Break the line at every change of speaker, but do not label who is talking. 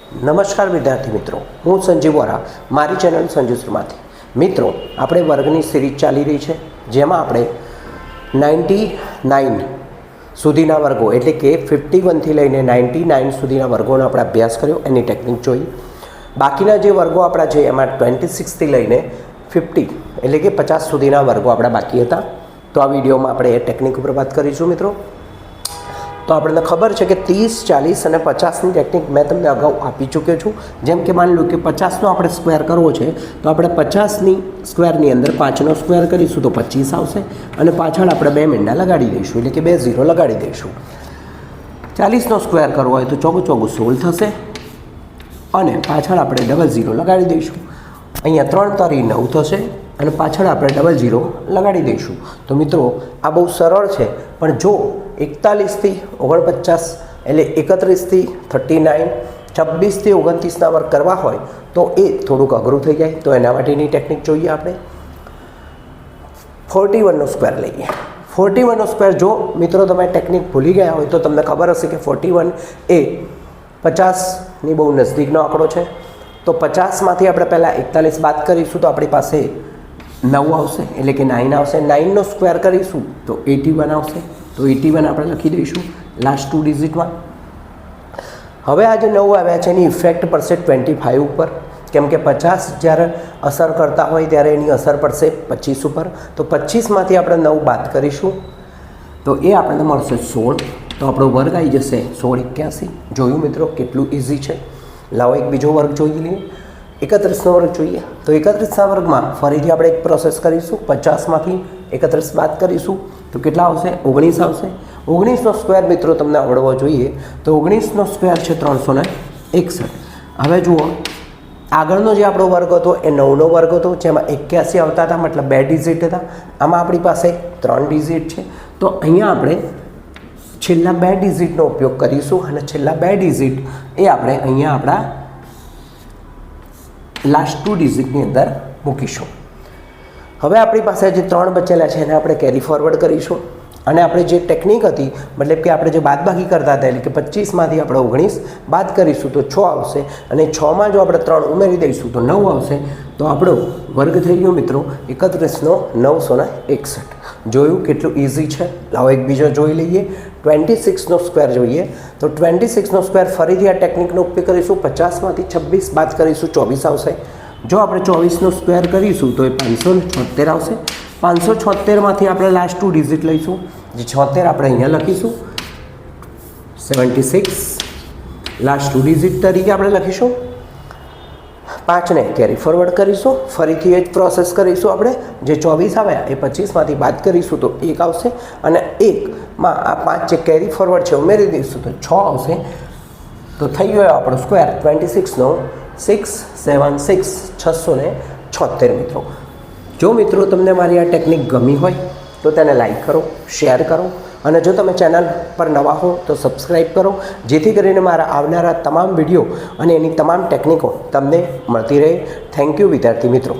નમસ્કાર વિદ્યાર્થી મિત્રો, હું સંજીવ વોરા, મારી ચેનલ સંજુ શર્માથી. મિત્રો, આપણે વર્ગની સિરીઝ ચાલી રહી છે, જેમાં આપણે 99 સુધીના વર્ગો એટલે કે 51થી લઈને 99 સુધીના વર્ગોનો આપણે અભ્યાસ કર્યો, એની ટેકનિક જોઈ. બાકીના જે વર્ગો આપણા છે એમાં 26થી લઈને 50 એટલે કે 50 સુધીના વર્ગો આપણા બાકી હતા. તો આ વિડીયોમાં આપણે એ ટેકનિક ઉપર વાત કરીશું મિત્રો. તો આપણને ખબર છે કે 30, 40 અને 50ની ટેકનિક મેં તમને અગાઉ આપી ચૂક્યો છું. જેમ કે માની લો કે 50નો આપણે સ્ક્વેર કરવો છે, તો આપણે 50ની સ્ક્વેરની અંદર 5નો સ્ક્વેર કરીશું તો 25 આવશે, અને પાછળ આપણે 2 મીંડા લગાડી દઈશું એટલે કે 2 0 લગાડી દઈશું. 40નો સ્ક્વેર કરવો હોય તો 4 4 16 થશે, અને પાછળ આપણે 0 લગાડી દઈશું. અહીંયા 3 તારી 9 થશે, અને પાછળ આપણે 0 લગાડી દઈશું. તો મિત્રો, આ બહુ સરળ છે, પણ જો 41થી 49 એટલે 31થી 39, 26થી 29ના વર્ગ કરવા હોય તો એ થોડુંક અઘરું થઈ જાય. તો એના માટેની ટેકનિક જોઈએ આપણે. 41નો સ્ક્વેર લઈએ. 41નો સ્ક્વેર જો મિત્રો તમે ટેકનિક ભૂલી ગયા હોય તો તમને ખબર હશે કે 41 એ 50ની બહુ નજદીકનો આંકડો છે. તો 50માંથી આપણે પહેલાં 41 બાદ કરીશું તો આપણી પાસે 9 આવશે એટલે કે 9 આવશે. 9નો સ્ક્વેર કરીશું તો 81 આવશે. તો 81 આપણે લખી દઈશું લાસ્ટ 2 ડિજિટમાં. હવે આ જે 9 આવ્યા છે એની ઇફેક્ટ પડશે 25 ઉપર, કેમ કે 50 જ્યારે અસર કરતા હોય ત્યારે એની અસર પડશે 25 ઉપર. તો 25માંથી આપણે 9 બાદ કરીશું તો એ આપણને મળશે 16. તો આપણો વર્ગ આવી જશે 16 81. જોયું મિત્રો કેટલું ઇઝી છે. લાવો એક બીજો વર્ગ જોઈ લઈએ. 31નો વર્ગ જોઈએ. તો 31ના વર્ગમાં ફરીથી આપણે એક પ્રોસેસ કરીશું. 50માંથી 31 બાદ કરીશું તો કેટલા આવશે? 19 આવશે. 19નો સ્ક્વેર મિત્રો તમને આવડવો જોઈએ. તો 19નો સ્ક્વેર છે 361. હવે જુઓ, આગળનો જે આપણો વર્ગ હતો એ 9નો વર્ગ હતો, જેમાં 81 આવતા હતા, મતલબ 2 ડિજિટ હતા. આમાં આપણી પાસે 3 ડિજિટ છે. તો અહીંયા આપણે છેલ્લા 2 ડિજિટનો ઉપયોગ કરીશું, અને છેલ્લા 2 ડિજિટ એ આપણે અહીંયા આપણા લાસ્ટ 2 ડિજિટની અંદર મૂકીશું. હવે આપણી પાસે જે 3 બચેલા છે એને આપણે કેરી ફોરવર્ડ કરીશું, અને આપણે જે ટેકનિક હતી, મતલબ કે આપણે જે બાદબાકી કરતા હતા એટલે કે 25માંથી આપણે 19 બાદ કરીશું તો 6 આવશે, અને 6માં જો આપણે 3 ઉમેરી દઈશું તો 9 આવશે. તો આપણો વર્ગ થઈ ગયો મિત્રો 31,961. જોયું કેટલું ઇઝી છે. લાવો એક બીજો જોઈ લઈએ. 26નો સ્ક્વેર જોઈએ. તો 26નો સ્ક્વેર ફરીથી આ ટેકનિકનો ઉપયોગ કરીશું. 50માંથી 26 બાદ કરીશું 24 આવશે. જો આપણે 24નો સ્ક્વેર કરીશું તો એ 576 આવશે. 576માંથી આપણે લાસ્ટ 2 ડિજિટ લઈશું, જે 76 આપણે અહીંયા લખીશું. 76 લાસ્ટ 2 ડિજિટ તરીકે આપણે લખીશું. 5ને કેરી ફોરવર્ડ કરીશું. ફરીથી એ જ પ્રોસેસ કરીશું. આપણે જે 24 આવ્યા એ 25માંથી બાદ કરીશું તો 1 આવશે, અને 1માં આ 5 જે કેરી ફોરવર્ડ છે ઉમેરી દઈશું તો 6 આવશે. તો થઈ ગયો આપણો સ્ક્વેર 26નો 676 676 મિત્રો. જો મિત્રો તમને મારી આ ટેકનિક ગમી હોય તો તેને લાઈક કરો, શેર કરો, અને જો તમે ચેનલ પર નવા હો તો સબસ્ક્રાઈબ કરો, જેથી કરીને મારા આવનારા તમામ વિડીયો અને એની તમામ ટેકનિકો તમને મળતી રહે. થેન્ક યુ વિદ્યાર્થી મિત્રો.